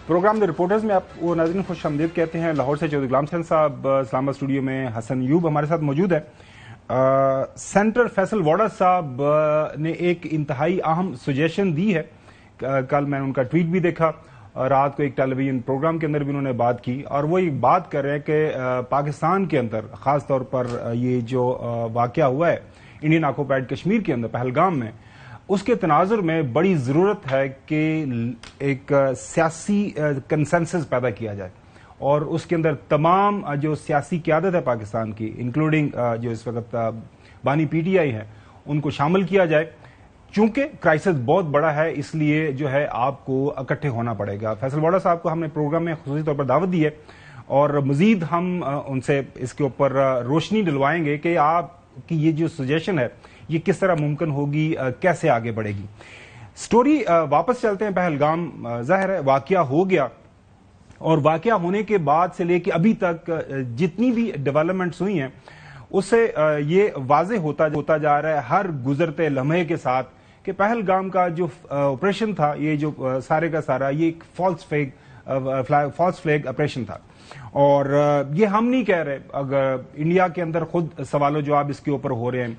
Programme دی reporters میں آپ کو ناظرین خوش آمدید کہتے ہیں. لاہور سے چودھری غلام حسین صاحب اسلام آباد اسٹوڈیو میں حسن ایوب ہمارے ساتھ موجود ہے. سینٹر فیصل واڈا صاحب نے ایک انتہائی اہم سجیشن دی ہے. کل میں نے ان کا ٹویٹ بھی دیکھا, رات کو ایک ٹیلی ویژن پروگرام کے اندر بھی انہوں نے بات کی, اور وہ ایک بات کر رہے ہیں کہ پاکستان کے اندر خاص طور پر یہ جو واقعہ ہوا ہے انڈین آکوپائڈ کشمیر کے اندر پہلگام میں, اس کے تناظر میں بڑی ضرورت ہے کہ ایک سیاسی کنسنسس پیدا کیا جائے, اور اس کے اندر تمام جو سیاسی قیادت ہے پاکستان کی, انکلوڈنگ جو اس وقت بانی پی ٹی آئی ہے, ان کو شامل کیا جائے. چونکہ کرائسس بہت بڑا ہے, اس لیے جو ہے آپ کو اکٹھے ہونا پڑے گا. فیصل واڈا صاحب کو ہم نے پروگرام میں خصوصی طور پر دعوت دی ہے, اور مزید ہم ان سے اس کے اوپر روشنی ڈلوائیں گے کہ آپ کی یہ جو سجیشن ہے یہ کس طرح ممکن ہوگی, کیسے آگے بڑھے گی. سٹوری واپس چلتے ہیں پہلگام. ظاہر ہے واقعہ ہو گیا, اور واقعہ ہونے کے بعد سے لے کے ابھی تک جتنی بھی ڈیولپمنٹس ہوئی ہیں اس سے یہ واضح ہوتا جا رہا ہے ہر گزرتے لمحے کے ساتھ کہ پہلگام کا جو آپریشن تھا, یہ جو سارے کا سارا یہ ایک فالس فلیگ آپریشن تھا. اور یہ ہم نہیں کہہ رہے, اگر انڈیا کے اندر خود سوال و جواب اس کے اوپر ہو رہے ہیں.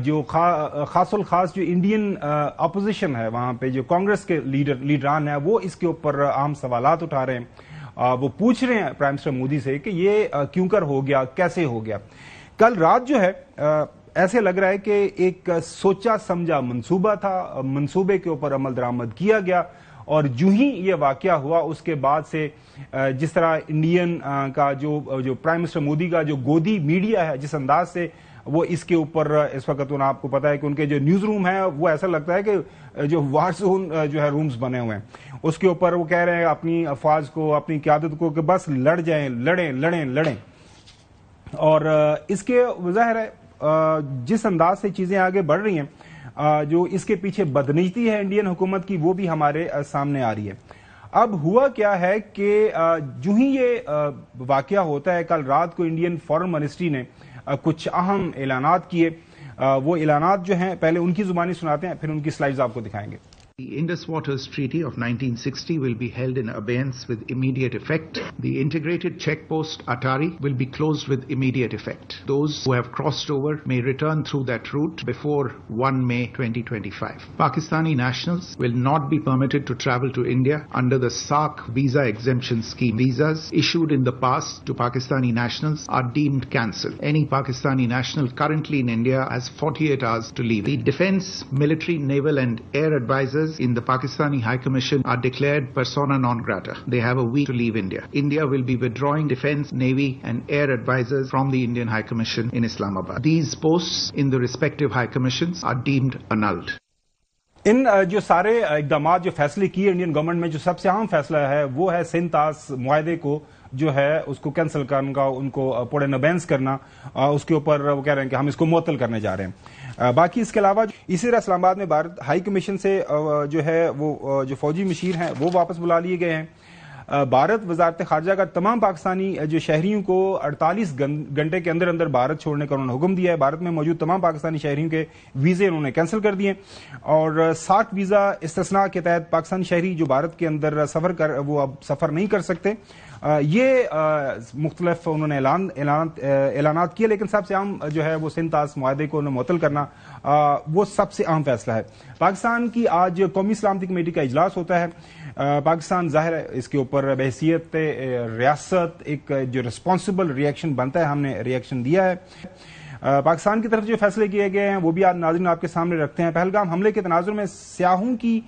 جو خاص الخاص جو انڈین اپوزیشن ہے وہاں پہ, جو کانگریس کے لیڈران ہیں, وہ اس کے اوپر عام سوالات اٹھا رہے ہیں. وہ پوچھ رہے ہیں پرائم منسٹر مودی سے کہ یہ کیوں کر ہو گیا, کیسے ہو گیا. کل رات جو ہے ایسے لگ رہا ہے کہ ایک سوچا سمجھا منصوبہ تھا, منصوبے کے اوپر عمل درآمد کیا گیا, اور جو ہی یہ واقعہ ہوا اس کے بعد سے جس طرح انڈین کا جو پرائم منسٹر مودی کا جو گودی میڈیا ہے, جس انداز سے وہ اس کے اوپر اس وقت آپ کو پتا ہے کہ ان کے جو نیوز روم ہیں وہ ایسا لگتا ہے کہ جو وار زون جو ہے رومز بنے ہوئے ہیں, اس کے اوپر وہ کہہ رہے ہیں اپنی افواج کو, اپنی قیادت کو کہ بس لڑ جائیں, لڑیں. اور اس کے ظاہر ہے جس انداز سے چیزیں آگے بڑھ رہی ہیں, جو اس کے پیچھے بدنیتی ہے انڈین حکومت کی, وہ بھی ہمارے سامنے آ رہی ہے. اب ہوا کیا ہے کہ جو ہی یہ واقعہ ہوتا ہے, کل رات کو انڈین فارن منسٹری نے کچھ اہم اعلانات کیے. وہ اعلانات جو ہیں پہلے ان کی زبانی سناتے ہیں, پھر ان کی سلائیڈز آپ کو دکھائیں گے. The Indus Waters Treaty of 1960 will be held in abeyance with immediate effect. The integrated checkpost Atari will be closed with immediate effect. Those who have crossed over may return through that route before 1 May 2025. Pakistani nationals will not be permitted to travel to India under the SAARC visa exemption scheme. Visas issued in the past to Pakistani nationals are deemed cancelled. Any Pakistani national currently in India has 48 hours to leave. The defense, military, naval and air advisors in the Pakistani High Commission are declared persona non grata. They have a week to leave India. India will be withdrawing defense, navy and air advisors from the Indian High Commission in Islamabad. These posts in the respective High Commissions are deemed annulled. ان جو سارے اقدامات جو فیصلے کیے Indian government میں, جو سب سے اہم فیصلہ ہے وہ ہے سندھ طاس معاہدے کو جو ہے اس کو کینسل کرنے کا, ان کو پوڑے نبینس کرنا. اس کے اوپر وہ کہہ رہے ہیں کہ ہم اس کو معطل کرنے جا رہے ہیں. باقی اس کے علاوہ اسی طرح اسلام آباد میں بھارت ہائی کمیشن سے جو ہے وہ جو فوجی مشیر ہیں وہ واپس بلا لیے گئے ہیں. بھارت وزارت خارجہ کا تمام پاکستانی جو شہریوں کو 48 گھنٹے کے اندر بھارت چھوڑنے کا انہوں نے حکم دیا ہے. بھارت میں موجود تمام پاکستانی شہریوں کے ویزے انہوں نے کینسل کر دیے, اور سارک ویزا استثناء کے تحت پاکستانی شہری جو بھارت کے اندر وہ اب سفر نہیں کر سکتے. یہ مختلف انہوں نے اعلانات کیے, لیکن سب سے اہم جو ہے وہ سندھ طاس معاہدے کو معطل کرنا, وہ سب سے اہم فیصلہ ہے. پاکستان کی آج قومی سلامتی کمیٹی کا اجلاس ہوتا ہے. پاکستان ظاہر ہے اس کے اوپر بحیثیت ریاست ایک جو ریسپانسبل ری ایکشن بنتا ہے, ہم نے ری ایکشن دیا ہے. پاکستان کی طرف جو فیصلے کیے گئے ہیں وہ بھی آج ناظرین آپ کے سامنے رکھتے ہیں. پہلگام حملے کے تناظر میں سیاحوں کی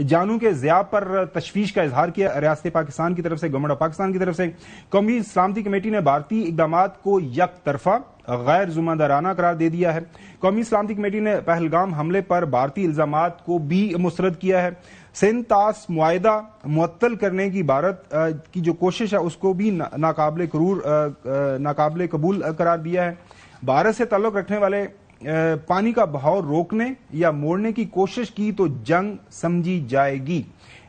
جانوں کے ضیاع پر تشویش کا اظہار کیا ریاست پاکستان کی طرف سے, گورنمنٹ آف پاکستان کی طرف سے. قومی سلامتی کمیٹی نے بھارتی اقدامات کو یک طرفہ غیر ذمہ دارانہ قرار دے دیا ہے. قومی سلامتی کمیٹی نے پہلگام حملے پر بھارتی الزامات کو بھی مسترد کیا ہے. سندھ طاس معاہدہ معطل کرنے کی بھارت کی جو کوشش ہے اس کو بھی ناقابل قبول قرار دیا ہے. بھارت سے تعلق رکھنے والے پانی کا بہاؤ روکنے یا موڑنے کی کوشش کی تو جنگ سمجھی جائے گی.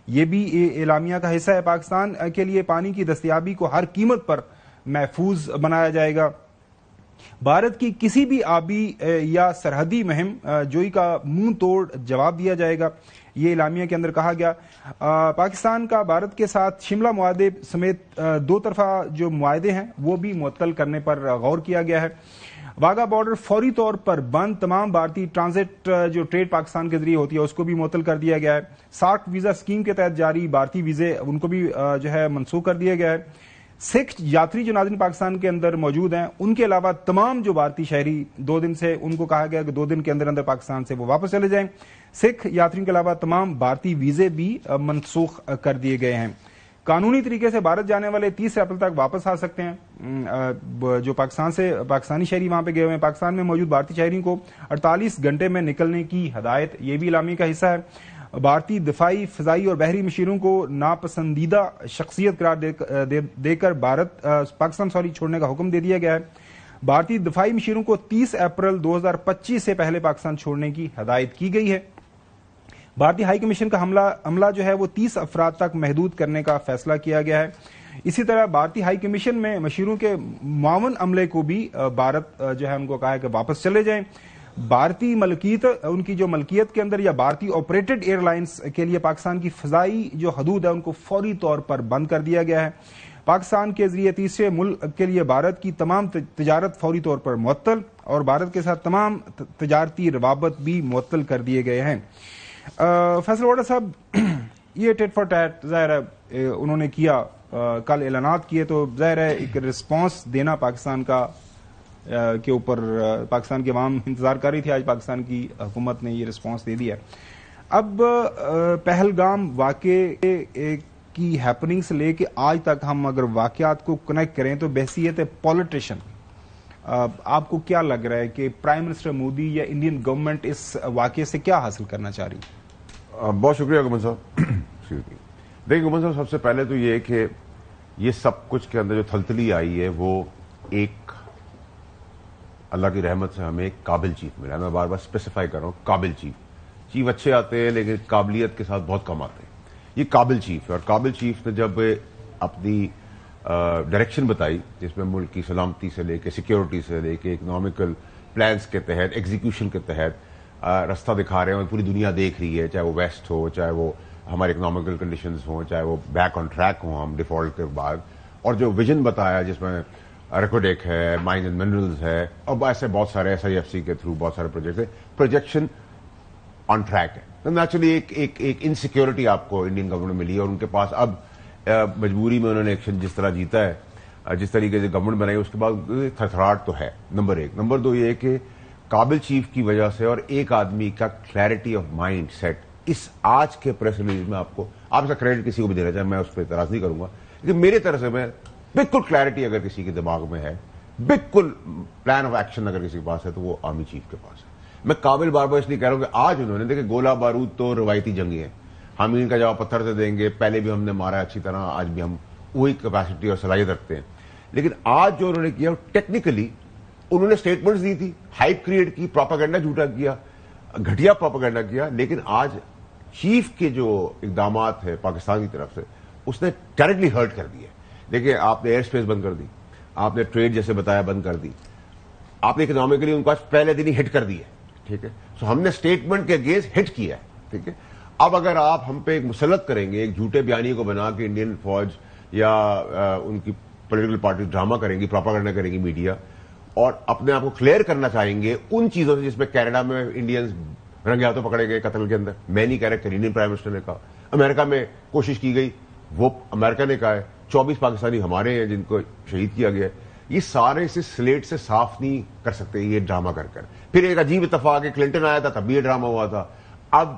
یہ بھی اعلامیہ کا حصہ ہے. پاکستان کے لیے پانی کی دستیابی کو ہر قیمت پر محفوظ بنایا جائے گا. بھارت کی کسی بھی آبی یا سرحدی مہم جوئی کا منہ توڑ جواب دیا جائے گا. یہ اعلامیہ کے اندر کہا گیا پاکستان کا بھارت کے ساتھ شملہ معاہدے سمیت دو طرفہ جو معاہدے ہیں وہ بھی معطل کرنے پر غور کیا گیا ہے. واگا بارڈر فوری طور پر بند, تمام بھارتی ٹرانزٹ جو ٹریڈ پاکستان کے ذریعے ہوتی ہے اس کو بھی معطل کر دیا گیا ہے. سارک ویزا اسکیم کے تحت جاری بھارتی ویزے ان کو بھی جو ہے منسوخ کر دیا گیا ہے. سکھ یاتری جو ناظرین پاکستان کے اندر موجود ہیں ان کے علاوہ تمام جو بھارتی شہری 2 دن سے ان کو کہا گیا کہ 2 دن کے اندر اندر پاکستان سے وہ واپس چلے جائیں. سکھ یاتریوں کے علاوہ تمام بھارتی ویزے بھی منسوخ کر دیے گئے ہیں. قانونی طریقے سے بھارت جانے والے 30 اپریل تک واپس آ سکتے ہیں. جو پاکستان سے پاکستانی شہری وہاں پہ گئے ہوئے ہیں, پاکستان میں موجود بھارتی شہریوں کو 48 گھنٹے میں نکلنے کی ہدایت, یہ بھی اعلامیہ کا حصہ ہے. بھارتی دفاعی, فضائی اور بحری مشیروں کو ناپسندیدہ شخصیت قرار دے کر پاکستان چھوڑنے کا حکم دے دیا گیا ہے. بھارتی دفاعی مشیروں کو 30 اپریل 2025 سے پہلے پاکستان چھوڑنے کی ہدایت کی گئی ہے. بھارتی ہائی کمیشن کا عملہ جو ہے وہ 30 افراد تک محدود کرنے کا فیصلہ کیا گیا ہے. اسی طرح بھارتی ہائی کمیشن میں مشیروں کے معاون عملے کو بھی بھارت جو ہے ان کو کہا ہے کہ واپس چلے جائیں. بھارتی ملکیت, ان کی جو ملکیت کے اندر یا بھارتی آپریٹڈ ایئر لائنز کے لیے پاکستان کی فضائی جو حدود ہے ان کو فوری طور پر بند کر دیا گیا ہے. پاکستان کے ذریعے تیسرے ملک کے لیے بھارت کی تمام تجارت فوری طور پر معطل, اور بھارت کے ساتھ تمام تجارتی روابط بھی معطل کر دیے گئے ہیں. فیصل واڈر صاحب, یہ ٹیٹ فار ٹیٹ ظاہر ہے انہوں نے کیا, کل اعلانات کیے, تو ظاہر ہے ایک رسپانس دینا پاکستان کا کے اوپر پاکستان کی عوام انتظار کر رہی تھی. آج پاکستان کی حکومت نے یہ رسپانس دے دیا. اب پہلگام واقعے کی ہیپننگ سے لے کے آج تک ہم اگر واقعات کو کنیکٹ کریں تو بحیثیت پولیٹیشین آپ کو کیا لگ رہا ہے کہ پرائم منسٹر مودی یا انڈین گورنمنٹ اس واقعے سے کیا حاصل کرنا چاہ رہی ہے؟ بہت شکریہ گمن صاحب. دیکھیں گمن صاحب, سب سے پہلے تو یہ کہ یہ سب کچھ کے اندر جو تھلتلی آئی ہے وہ ایک اللہ کی رحمت سے ہمیں ایک قابل چیف ملا. میں بار بار اسپیسیفائی کر رہا ہوں, قابل چیف اچھے آتے ہیں لیکن قابلیت کے ساتھ بہت کم آتے ہیں. یہ قابل چیف ہے, اور قابل چیف نے جب اپنی ڈائریکشن بتائی جس میں ملک کی سلامتی سے لے کے سیکیورٹی سے لے کے اکنامیکل پلانز کے تحت ایگزیکیوشن کے تحت راستہ دکھا رہے ہیں, اور پوری دنیا دیکھ رہی ہے, چاہے وہ ویسٹ ہو, چاہے وہ ہمارے اکنامیکل کنڈیشنز ہوں, چاہے وہ بیک آن ٹریک ہوں ہم ڈیفالٹ کے بعد, اور جو ویژن بتایا جس میں ریکوڈیک ہے, مائنز اینڈ منرلز ہے, اور ایسے بہت سارے SIFC کے تھرو بہت سارے پروجیکٹ ہیں, پروجیکشن آن ٹریک ہے. نیچرلی ایک انسیکیورٹی آپ کو انڈین گورنمنٹ ملی ہے, اور ان کے پاس اب مجبوری میں انہوں نے ایکشن جس طرح جیتا ہے, جس طریقے سے گورنمنٹ بنائی, اس کے بعد تھرتھراہٹ تو ہے. نمبر 1. نمبر 2 یہ کہ قابل چیف کی وجہ سے اور ایک آدمی کا کلیئرٹی آف مائنڈ سیٹ اس آج کے پریس ریلیز میں آپ اس کا کریڈٹ کسی کو بھی دینا چاہے, میں اس پہ اعتراض نہیں کروں گا, لیکن میرے طرف سے میں بالکل کلیئرٹی اگر کسی کے دماغ میں ہے, بالکل پلان آف ایکشن اگر کسی کے پاس ہے تو وہ آرمی چیف کے پاس ہے. میں قابل بار بار اس لیے کہہ رہا ہوں کہ آج انہوں نے دیکھیں گولہ بارود تو روایتی جنگی ہیں, ہم ان کا جواب پتھر سے دیں گے, پہلے بھی ہم نے مارا اچھی طرح, آج بھی ہم وہی کیپیسٹی اور صلاحیت رکھتے ہیں. لیکن آج جو انہوں نے کیا ٹیکنیکلی انہوں نے اسٹیٹمنٹس دی تھی, ہائپ کریٹ کی, پروپیگنڈا جھوٹا کیا, گھٹیا پروپیگنڈا کیا, لیکن آج چیف کے جو اقدامات ہے پاکستان کی طرف سے اس نے ڈائریکٹلی ہرٹ کر دیا. دیکھیں آپ نے ایئر اسپیس بند کر دی, آپ نے ٹریڈ جیسے بتایا بند کر دی, آپ نے اکنامیکلی ان کو آج پہلے دن ہی ہٹ کر دی ہے. ٹھیک ہے, سو ہم نے اسٹیٹمنٹ کے اگینسٹ ہٹ کیا ہے. ٹھیک ہے, اب اگر آپ ہم پہ ایک مسلط کریں گے, ایک جھوٹے بیانیے کو بنا کے انڈین فوج یا ان کی پولیٹیکل پارٹی ڈرامہ کریں گی, پروپیگنڈا کریں گی میڈیا, اور اپنے آپ کو کلیئر کرنا چاہیں گے ان چیزوں سے جس میں کینیڈا میں انڈینز رنگے ہاتھوں پکڑے گئے قتل کے اندر. میں نہیں کہہ رہا, کینیڈین پرائم منسٹر نے کہا, امریکہ میں کوشش کی گئی, وہ امریکہ نے کہا ہے, 24 پاکستانی ہمارے ہیں جن کو شہید کیا گیا ہے. یہ سارے اسے سلیٹ سے صاف نہیں کر سکتے یہ ڈرامہ کر کر. پھر ایک عجیب اتفاق ہے, کلنٹن آیا تھا تب بھی یہ ڈرامہ ہوا تھا, اب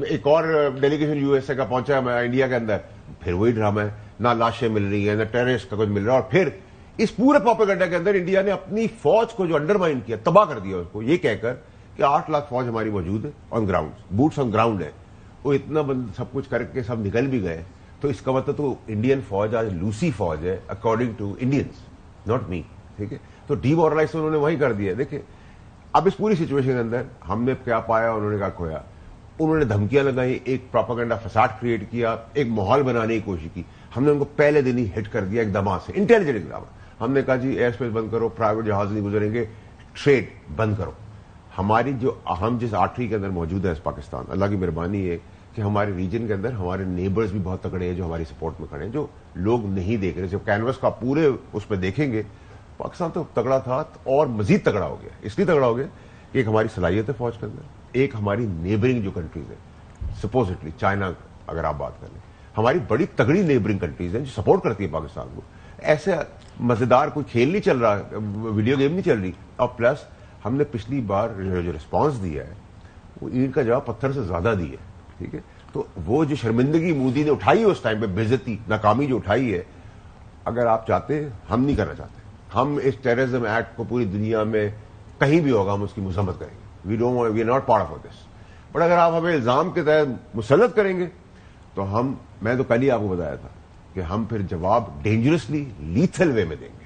ایک اور ڈیلیگیشن USA کا پہنچا ہے انڈیا کے اندر, پھر وہی ڈرامہ ہے, نہ لاشیں مل رہی ہیں, نہ ٹیررسٹ کا کچھ مل رہا ہے. اور پھر اس پورے پروپیگنڈا کے اندر انڈیا نے اپنی فوج کو جو انڈرمائن کیا, تباہ کر دیا اس کو, یہ کہہ کر کہ 8 لاکھ فوج ہماری موجود ہے on ground, boots on ground ہے. وہ اتنا سب کچھ کر کے سب نکل بھی گئے, تو اس کا مطلب تو انڈین فوج آج لوسی فوج ہے according to Indians, not me. ٹھیک ہے, تو ڈی مورلائز انہوں نے وہی کر دیا. دیکھیں اب اس پوری سچویشن کے اندر ہم نے کیا پایا, انہوں نے کیا کھویا. انہوں نے دھمکیاں لگائی, ایک پروپیگنڈا فساد کریٹ کیا, ایک ماحول بنانے کی کوشش کی. ہم نے ان کو پہلے دن ہی ہٹ کر دیا اقدامات سے, انٹیلیجنٹ اقدامات. ہم نے کہا جی ایئر اسپیس بند کرو, پرائیویٹ جہاز نہیں گزریں گے, ٹریڈ بند کرو. ہماری جو ہم جس آٹھویں کے اندر موجود ہے اس پاکستان، اللہ کی مہربانی ہے کہ ہمارے ریجن کے اندر ہمارے نیبرز بھی بہت تگڑے ہیں جو ہماری سپورٹ میں کھڑے ہیں، جو لوگ نہیں دیکھ رہے. جب کینوس کا پورے اس پہ دیکھیں گے پاکستان تو تگڑا تھا اور مزید تگڑا ہو گیا. اس لیے تگڑا ہو گیا کہ ایک ہماری صلاحیت ہے فوج کے اندر، ایک ہماری نیبرنگ جو کنٹریز ہیں، سپوزٹلی چائنا اگر آپ بات کر لیں، ہماری بڑی تگڑی نیبرنگ کنٹریز ہیں جو سپورٹ کرتی ہے پاکستان کو. ایسے مزیدار کوئی کھیل نہیں چل رہا، ویڈیو گیم نہیں چل رہی. اور پلس ہم نے پچھلی بار جو رسپانس دیا ہے وہ اینٹ کا جواب پتھر سے زیادہ دی ہے. ٹھیک ہے، تو وہ جو شرمندگی مودی نے اٹھائی ہے اس ٹائم پہ، بےعزتی ناکامی جو اٹھائی ہے، اگر آپ چاہتے ہیں، ہم نہیں کرنا چاہتے. ہم اس ٹیررزم ایکٹ کو پوری دنیا میں کہیں بھی ہوگا ہم اس کی مذمت کریں گے. We are not part of this. But اگر آپ ہمیں الزام کے تحت مسلط کریں گے تو میں تو کل ہی آپ کو بتایا تھا کہ ہم پھر جواب ڈینجرسلی لیتھل وے میں دیں گے،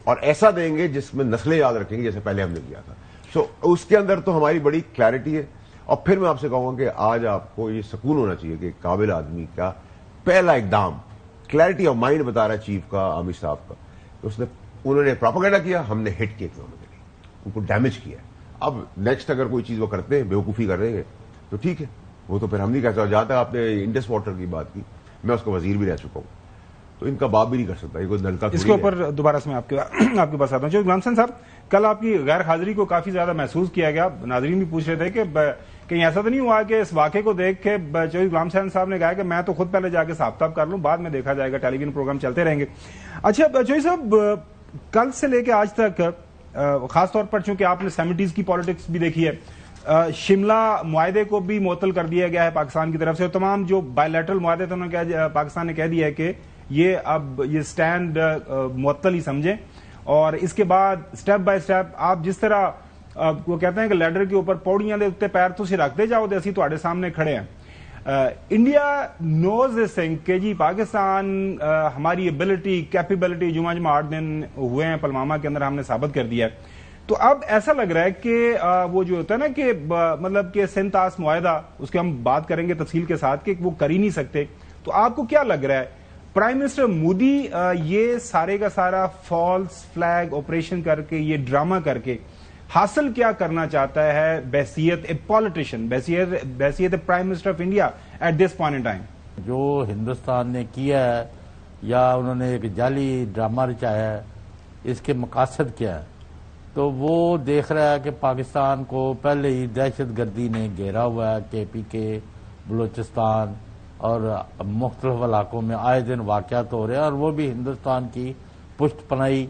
اور ایسا دیں گے جس میں نسلیں یاد رکھیں گے جیسے پہلے ہم نے کیا تھا. سو اس کے اندر تو ہماری بڑی کلیئرٹی ہے. اور پھر میں آپ سے کہوں گا کہ آج آپ کو یہ سکون ہونا چاہیے کہ ایک قابل آدمی کا پہلا اقدام، کلیئرٹی آف مائنڈ بتا رہا ہے چیف کا، عامر صاحب کا، انہوں نے پروپیگنڈا کیا، ہم نے ہٹ کیا اکنامی کے لیے، ان کو ڈیمیج کیا. اب نیکسٹ اگر کوئی چیز وہ کرتے ہیں، بیوقوفی کر رہے ہیں تو ٹھیک ہے، وہ تو پھر ہم نہیں کہہ سکتے. جہاں تک آپ نے انڈس واٹر کی بات کی، میں اس کا وزیر بھی رہ چکا ہوں، تو ان کا باپ بھی نہیں کر سکتا. یہ کوئی نلکا اس کے اوپر دوبارہ سے میں آپ کے پاس آتا ہوں. جو غلام حسین صاحب، کل آپ کی غیر حاضری کو کافی زیادہ محسوس کیا گیا. ناظرین بھی پوچھ رہے تھے کہ کہیں ایسا تو نہیں ہوا کہ اس واقعے کو دیکھ کے جو غلام حسین صاحب نے کہا کہ میں تو خود پہلے جا کے صاف کر لوں، بعد میں دیکھا جائے گا، ٹیلی ویژن پروگرام چلتے رہیں گے. اچھا چوہی صاحب، کل سے لے کے آج تک، خاص طور پر چونکہ آپ نے 70s کی پالیٹکس بھی دیکھی ہے، شملہ معاہدے کو بھی معطل کر دیا گیا ہے پاکستان کی طرف سے، اور تمام جو بائی لیٹرل معاہدے تھے پاکستان نے کہہ دیا ہے کہ یہ سٹینڈ معطل ہی سمجھیں. اور اس کے بعد سٹیپ بائی سٹیپ آپ جس طرح وہ کہتے ہیں کہ لیڈر کے اوپر پوڑیاں دے اتنے پیر تو رکھتے جاؤ تو اسی تواڈے سامنے کھڑے ہیں. انڈیا نوز دس تھنگ کہ جی پاکستان ہماری ایبلٹی کیپیبلٹی جمعہ 8 دن ہوئے ہیں پلوامہ کے اندر ہم نے ثابت کر دیا ہے. تو اب ایسا لگ رہا ہے کہ وہ جو ہوتا ہے نا کہ مطلب کہ سنتاس معاہدہ، اس کی ہم بات کریں گے تفصیل کے ساتھ کہ وہ کر ہی نہیں سکتے. تو آپ کو کیا لگ رہا ہے پرائم منسٹر مودی یہ سارے کا سارا فالس فلیگ آپریشن کر کے، یہ ڈرامہ کر کے حاصل کیا کرنا چاہتا ہے بحیثیت اے پالیٹیشین، بحیثیت a prime minister of India at this point in time? جو ہندوستان نے کیا ہے یا انہوں نے ایک جعلی ڈرامہ رچایا ہے، اس کے مقاصد کیا ہے؟ تو وہ دیکھ رہا ہے کہ پاکستان کو پہلے ہی دہشت گردی نے گھیرا ہوا ہے، کے پی کے، بلوچستان اور مختلف علاقوں میں آئے دن واقعات ہو رہے ہیں، اور وہ بھی ہندوستان کی پشت پناہی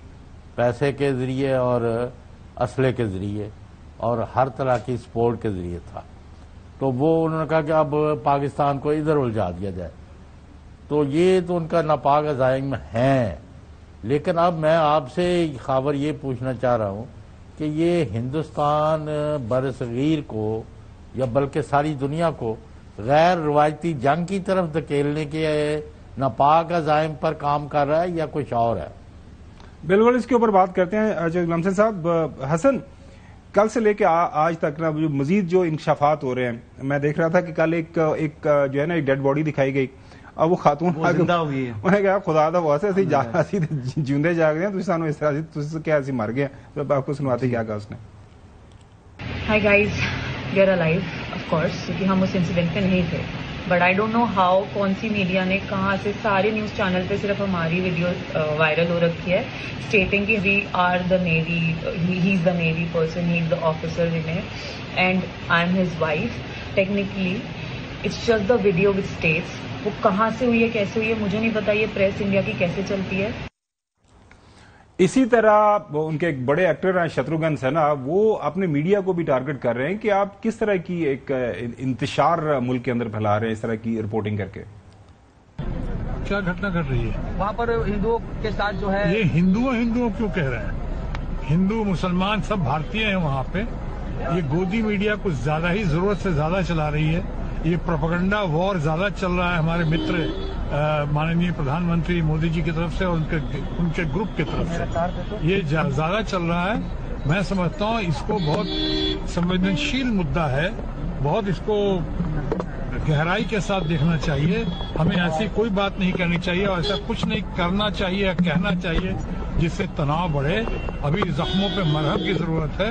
پیسے کے ذریعے اور اسلحے کے ذریعے اور ہر طرح کی سپورٹ کے ذریعے تھا. تو وہ انہوں نے کہا کہ اب پاکستان کو ادھر الجھا دیا جائے. تو یہ تو ان کا ناپاک عزائم ہیں. لیکن اب میں آپ سے خبر یہ پوچھنا چاہ رہا ہوں کہ یہ ہندوستان برصغیر کو یا بلکہ ساری دنیا کو غیر روایتی جنگ کی طرف دھکیلنے کے ناپاک عزائم پر کام کر رہا ہے یا کچھ اور ہے؟ بالکل اس کے اوپر بات کرتے ہیں. غلام حسین صاحب، حسن، کل سے لے کے آج تک نا مزید جو انکشافات ہو رہے ہیں، میں دیکھ رہا تھا کہ کل ایک جو ہے نا ایک ڈیڈ باڈی دکھائی گئی، اور وہ خاتون زندہ ہو گئی ہے. انہیں کہا خدا دا واسطے اسی جیندے جاگ گئے ہیں، سانو اس طرح کیا ایسی مر گئے ہیں. آپ کو سنواتے کیا کہا اس نے؟ Hi guys, we are alive of course, کیونکہ ہم اس انسیڈنٹ پہ نہیں تھے. But I don't know how کون سی میڈیا نے کہاں سے سارے نیوز چینل پہ صرف ہماری ویڈیو وائرل ہو رکھی ہے، اسٹیٹنگ کہ we are the navy, he is the navy person, he is the officer in it and I am his wife. Technically it's just the video which states. وہ کہاں سے ہوئی ہے، کیسے ہوئی ہے، مجھے نہیں پتا. یہ پریس انڈیا کی کیسے چلتی ہے. اسی طرح ان کے ایک بڑے ایکٹر ہیں شتروگھن سنہا، وہ اپنے میڈیا کو بھی ٹارگٹ کر رہے ہیں کہ آپ کس طرح کی ایک انتشار ملک کے اندر پھیلا رہے ہیں اس طرح کی رپورٹنگ کر کے. کیا گھٹنا گھٹ رہی ہے وہاں پر ہندوؤں کے ساتھ جو ہے؟ یہ ہندوؤں کیوں کہہ رہے ہیں؟ ہندو مسلمان سب بھارتیہ ہیں وہاں پہ. یہ گودی میڈیا کچھ زیادہ ہی ضرورت سے زیادہ چلا رہی ہے. یہ پروپیگنڈا وار زیادہ چل رہا ہے ہمارے متر ماننیہ پردھان منتری مودی جی کی طرف سے اور ان کے گروپ کی طرف سے. یہ زیادہ چل رہا ہے. میں سمجھتا ہوں اس کو بہت سنویدنشیل مدعا ہے، بہت اس کو گہرائی کے ساتھ دیکھنا چاہیے. ہمیں ایسی کوئی بات نہیں کرنی چاہیے اور ایسا کچھ نہیں کرنا چاہیے یا کہنا چاہیے جس سے تناؤ بڑھے. ابھی زخموں پہ مرہم کی ضرورت ہے.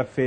FA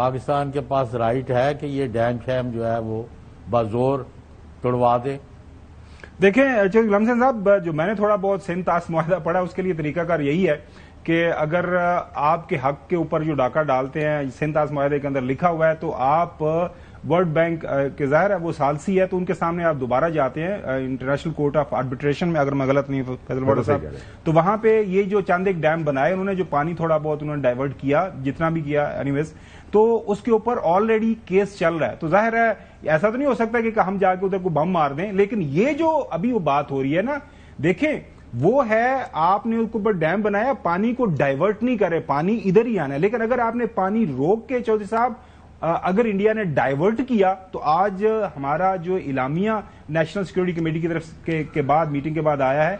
پاکستان کے پاس رائٹ ہے کہ یہ ڈیم شیم جو ہے وہ بازور توڑوا دے؟ دیکھیں چودھری غلام حسین صاحب، جو میں نے تھوڑا بہت سندھ طاس معاہدہ پڑھا اس کے لیے طریقہ کار یہی ہے کہ اگر آپ کے حق کے اوپر جو ڈاکہ ڈالتے ہیں سندھ طاس معاہدے کے اندر لکھا ہوا ہے تو آپ ورلڈ بینک کے ظاہر ہے وہ ثالثی ہے تو ان کے سامنے آپ دوبارہ جاتے ہیں انٹرنیشنل کورٹ آف آربیٹریشن میں، اگر میں غلط نہیں فیصل واڈر صاحب، تو وہاں پہ یہ جو چاند ایک ڈیم بنائے انہوں نے، جو پانی تھوڑا بہت انہوں نے ڈائیورٹ کیا جتنا بھی کیا اینی ویز، تو اس کے اوپر آلریڈی کیس چل رہا ہے. تو ظاہر ہے ایسا تو نہیں ہو سکتا کہ ہم جا کے ادھر کو بم مار دیں، لیکن یہ جو ابھی وہ بات ہو رہی ہے نا، دیکھیں وہ ہے آپ نے اس کے اوپر ڈیم بنایا، پانی کو ڈائیورٹ نہیں کرے، پانی ادھر ہی آنا ہے. لیکن اگر آپ نے پانی روک کے چودھری صاحب اگر انڈیا نے ڈائیورٹ کیا تو آج ہمارا جو اعلامیہ نیشنل سیکورٹی کمیٹی کی طرف کے بعد میٹنگ کے بعد آیا ہے،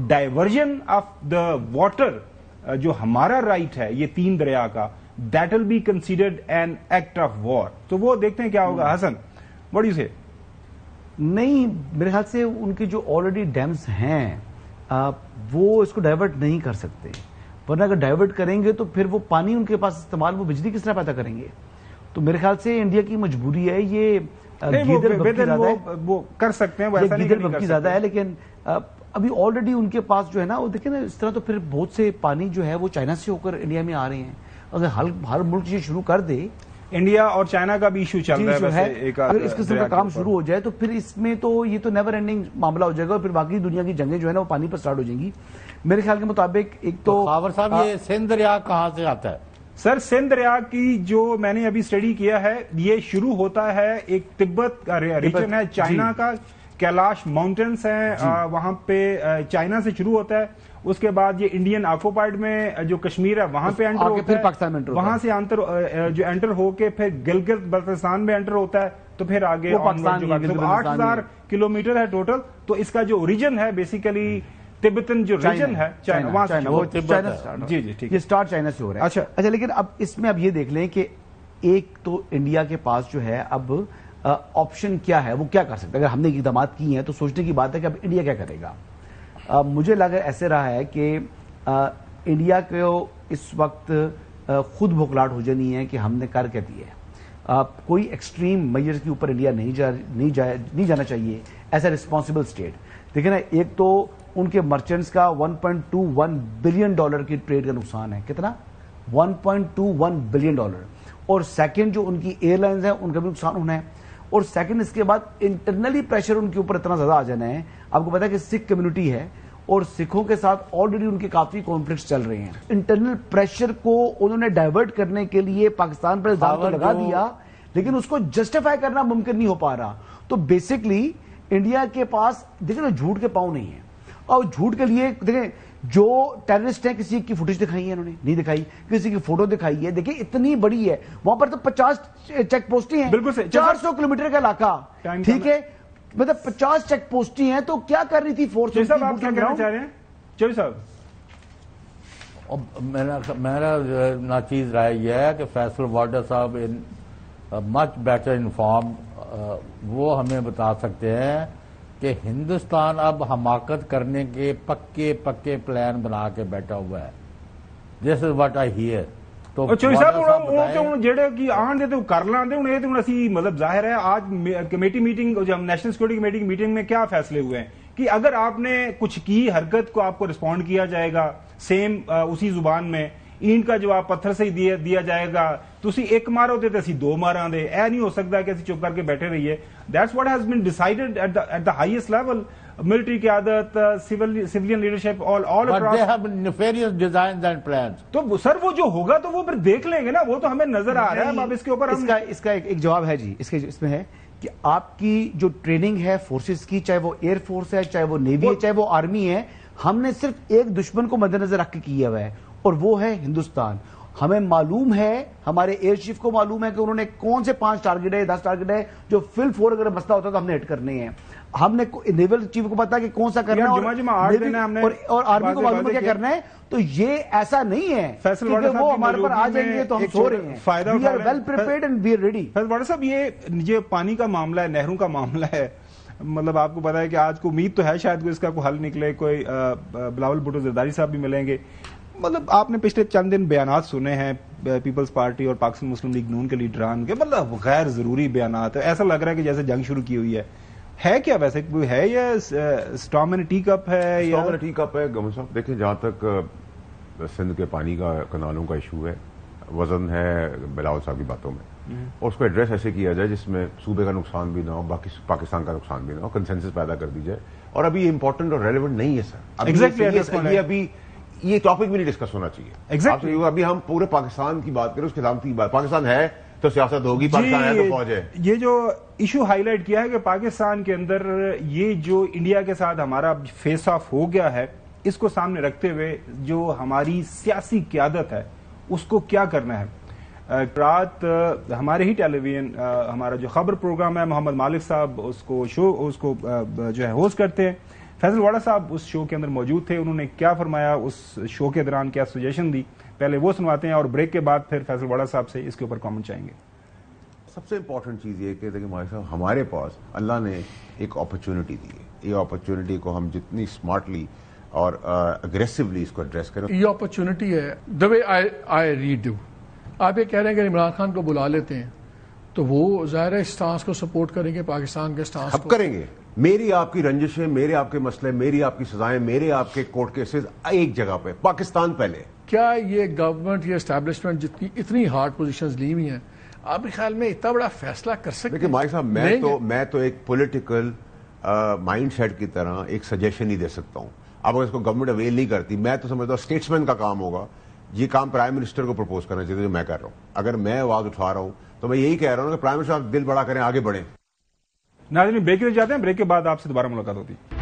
ڈائیورژن آف دا واٹر جو ہمارا رائٹ ہے یہ 3 دریا کا، that will be considered an act of war. تو وہ دیکھتے ہیں کیا ہوگا. حسن واٹ ڈو یو سے؟ نہیں، میرے خیال سے ان کے جو آلریڈی ڈیمز ہیں وہ اس کو ڈائیورٹ نہیں کر سکتے، ورنہ اگر ڈائیورٹ کریں گے تو پھر وہ پانی ان کے پاس استعمال، وہ بجلی کس طرح پیدا کریں گے؟ تو میرے خیال سے انڈیا کی مجبوری ہے، یہ گیدڑ بکی زیادہ ہے، وہ کر سکتے ہیں، یہ گیدڑ بکی زیادہ ہے. لیکن ابھی آلریڈی ان کے پاس جو ہے نا، وہ دیکھیں نا اس طرح، تو پھر بہت سے پانی جو ہے وہ چائنا سے ہو کر انڈیا میں آ رہے ہیں. اگر ہر ملک یہ شروع کر دے، انڈیا اور چائنا کا بھی ایشو چل رہا ہے، اگر اس قسم کا کام شروع ہو جائے تو پھر اس میں تو یہ تو نیور اینڈنگ معاملہ ہو جائے گا، اور پھر باقی دنیا کی جنگیں جو ہے نا وہ پانی پر سٹارٹ ہو جائیں گی. میرے خیال کے مطابق ایک تو خاور صاحب یہ سندھ دریا کہاں سے آتا ہے؟ سر سندھ دریا کی جو میں نے ابھی اسٹڈی کیا ہے، یہ شروع ہوتا ہے ایک تبت کا ریجن ہے چائنا کا، کیلاش ماؤنٹینز ہیں وہاں پہ، چائنا سے شروع ہوتا ہے. اس کے بعد یہ انڈین آکوپائڈ میں جو کشمیر ہے وہاں پہ انٹر ہوتا ہے، پاکستان میں وہاں سے جو انٹر ہو کے پھر گلگت بلتستان میں انٹر ہوتا ہے، تو پھر آگے 8,000 کلومیٹر ہے ٹوٹل. تو اس کا جو اوریجن ہے بیسیکلی تبتن جو ریجن ہے چائنا، وہاں سے جی ٹھیک، یہ سٹارٹ چائنا سے ہو رہا ہے. اچھا لیکن اب اس میں اب یہ دیکھ لیں کہ ایک تو انڈیا کے پاس جو ہے اب آپشن کیا ہے، وہ کیا کر سکتا ہے. اگر ہم نے اقدامات کی ہیں تو سوچنے کی بات ہے کہ اب انڈیا کیا کرے گا. مجھے لگا ایسے رہا ہے کہ انڈیا کو اس وقت خود بھوکلاٹ ہو جانی ہے کہ ہم نے کر کے دی ہے. کوئی ایکسٹریم میجرز کے اوپر انڈیا نہیں جانا چاہیے ایز اے ریسپانسبل اسٹیٹ. دیکھیں نا، ایک تو ان کے مرچنٹس کا $1.21 بلین کی ٹریڈ کا نقصان ہے. کتنا؟ $1.21 بلین. اور سیکنڈ جو ان کی ایئر لائنز ہیں ان کا بھی نقصان ہونا ہے. اور سیکنڈ اس کے بعد انٹرنلی پریشر ان کے اوپر اتنا زیادہ آ جانا ہے. آپ کو پتا ہے کہ سکھ کمیونٹی ہے اور سکھوں کے ساتھ آلریڈی ان کے کافی کانفلکٹس چل رہے ہیں. انٹرنل پریشر کو انہوں نے ڈائیورٹ کرنے کے لیے پاکستان پر الزام تو لگا دیا، لیکن اس کو جسٹیفائی کرنا ممکن نہیں ہو پا رہا. تو بیسکلی انڈیا کے پاس دیکھیں نا جھوٹ کے پاؤں نہیں ہیں، اور جھوٹ کے لیے دیکھیں جو ٹیررسٹ ہیں کسی کی فوٹیج دکھائی ہے انہوں نے نہیں دکھائی، کسی کی فوٹو دکھائی ہے. دیکھیں اتنی بڑی ہے وہاں پر، تو 50 چیک پوسٹیں ہیں، بالکل 400 کلومیٹر کا علاقہ، ٹھیک ہے، مطلب 50 چیک پوسٹیں ہیں. تو کیا کر رہی تھی فورس؟ صاحب آپ کیا کہنا چاہ رہے ہیں چوہدری صاحب؟ میرا ناچیز رائے یہ ہے کہ فیصل واڈر صاحب مچ بیٹر انفارم، وہ ہمیں بتا سکتے ہیں کہ ہندوستان اب حماقت کرنے کے پکے پلان بنا کے بیٹھا ہوا ہے. دس از واٹ آئی ہیئر. تو چوہدری صاحب جہے کہ آن دے تو کر لیں ہوں، یہ تو اسی مطلب ظاہر ہے آج کمیٹی میٹنگ جو نیشنل سیکورٹی کمیٹی کی میٹنگ میں کیا فیصلے ہوئے ہیں کہ اگر آپ نے کچھ کی حرکت کو آپ کو رسپونڈ کیا جائے گا سیم اسی زبان میں، اینٹ کا جواب پتھر سے ہی دیا جائے گا. تسی ایک مارو دے تو اسی 2 ماراں دے، اے نہیں ہو سکتا کہ اسی چپ کر کے بیٹھے رہیے. That's what has been decided at the highest level. Military قیادت، سیولین لیڈرشپ آل تو سر وہ جو ہوگا تو وہ پھر دیکھ لیں گے نا، وہ تو ہمیں نظر آ رہا ہے. اب اس کے اوپر اس کا ایک جواب ہے جی، اس میں ہے کہ آپ کی جو ٹریننگ ہے فورسز کی، چاہے وہ ایئر فورس ہے، چاہے وہ نیوی ہے، چاہے وہ آرمی ہے، ہم نے صرف ایک دشمن کو مد نظر رکھ کے کیا ہوا ہے، اور وہ ہے ہندوستان. ہمیں معلوم ہے، ہمارے ایئر چیف کو معلوم ہے کہ انہوں نے کون سے 5 ٹارگٹ ہے، 10 ٹارگٹ ہے جو فل فور اگر مسئلہ ہوتا ہے تو ہم نے ہٹ کرنے ہیں. ہم نے نیول چیف کو پتا کہ کون سا کرنا ہے اور آرمی کو معلوم ہے کیا کرنا ہے. تو یہ ایسا نہیں ہے کہ وہ ہمارے پر آ جائیں گے تو ہم سو رہے ہیں. We are well prepared and we are ready. واڈر صاحب یہ پانی کا معاملہ ہے، نہروں کا معاملہ ہے، مطلب آپ کو پتا ہے کہ آج کو امید تو ہے شاید اس کا کوئی حل نکلے، کوئی بلاول بھٹو زرداری صاحب بھی ملیں گے. مطلب آپ نے پچھلے چند دن بیانات سنے ہیں پیپلز پارٹی اور پاکستان مسلم لیگ نون کے لیڈران کے، مطلب غیر ضروری بیانات، ایسا لگ رہا ہے کہ جیسے جنگ شروع کی ہوئی ہے کیا ویسے کوئی ہے یا اسٹارم ان ٹی کپ ہے؟ اسٹارم ان ٹی کپ ہے گمن صاحب. دیکھیں جہاں تک سندھ کے پانی کا کنالوں کا ایشو ہے، وزن ہے بلاول صاحب کی باتوں میں، اور اس کو ایڈریس ایسے کیا جائے جس میں صوبے کا نقصان بھی نہ ہو، باقی پاکستان کا نقصان بھی نہ ہو، کنسنسس پیدا کر دی جائے. اور ابھی یہ امپورٹنٹ اور ریلیونٹ نہیں ہے سر، ابھی یہ ٹاپک بھی نہیں ڈسکس ہونا چاہیے. ابھی ہم پورے پاکستان کی بات کریں، اس کے سلامتی کی بات. پاکستان ہے تو سیاست ہوگی، پاکستان ہے تو فوج ہے. یہ جو ایشو ہائی لائٹ کیا ہے کہ پاکستان کے اندر یہ جو انڈیا کے ساتھ ہمارا فیس آف ہو گیا ہے، اس کو سامنے رکھتے ہوئے جو ہماری سیاسی قیادت ہے اس کو کیا کرنا ہے. رات ہمارے ہی ٹیلی ویژن ہمارا جو خبر پروگرام ہے، محمد مالک صاحب اس کو جو ہے ہوسٹ کرتے ہیں. فیصل واڑا صاحب اس شو کے اندر موجود تھے، انہوں نے کیا فرمایا اس شو کے دوران، کیا سجیشن دی، پہلے وہ سنواتے ہیں اور بریک کے بعد پھر فیصل واڑا صاحب سے اس کے اوپر کامنٹ چاہیں گے. سب سے امپورٹنٹ چیز یہ کہ دیکھیں صاحب، ہمارے پاس اللہ نے ایک اپرچونٹی دی ہے. یہ اپرچونٹی کو ہم جتنی اسمارٹلی اور اگریسولی اس کو ایڈریس کریں. یہ اپرچونٹی ہے دا وے آئی ریڈ یو. آپ یہ کہہ رہے ہیں کہ عمران خان کو بلا لیتے ہیں تو وہ ظاہر ہے اسٹانس کو سپورٹ کریں گے، پاکستان کے اسٹانس کو کریں گے. میری آپ کی رنجشیں، میرے آپ کے مسئلے، میری آپ کی سزائیں، میرے آپ کے کورٹ کیسز ایک جگہ پہ، پاکستان پہلے. کیا یہ گورنمنٹ یا اسٹیبلشمنٹ جتنی اتنی ہارڈ پوزیشنز لی ہوئی ہیں، آپ کے خیال میں اتنا بڑا فیصلہ کر سکتے ہیں؟ دیکھیں مائک صاحب، میں تو ایک پولیٹیکل مائنڈ سیٹ کی طرح ایک سجیشن ہی دے سکتا ہوں. اب اگر اس کو گورنمنٹ اویل نہیں کرتی، میں تو سمجھتا ہوں اسٹیٹسمین کا کام ہوگا. یہ کام پرائم منسٹر کو پرپوز کرنا چاہیے جو میں کر رہا ہوں. اگر میں آواز اٹھا رہا ہوں تو میں یہی کہہ رہا ہوں کہ پرائم منسٹر آپ دل بڑا کریں، آگے بڑھیں. ناظرین بریک لے جاتے ہیں، بریک کے بعد آپ سے دوبارہ ملاقات ہوتی ہے.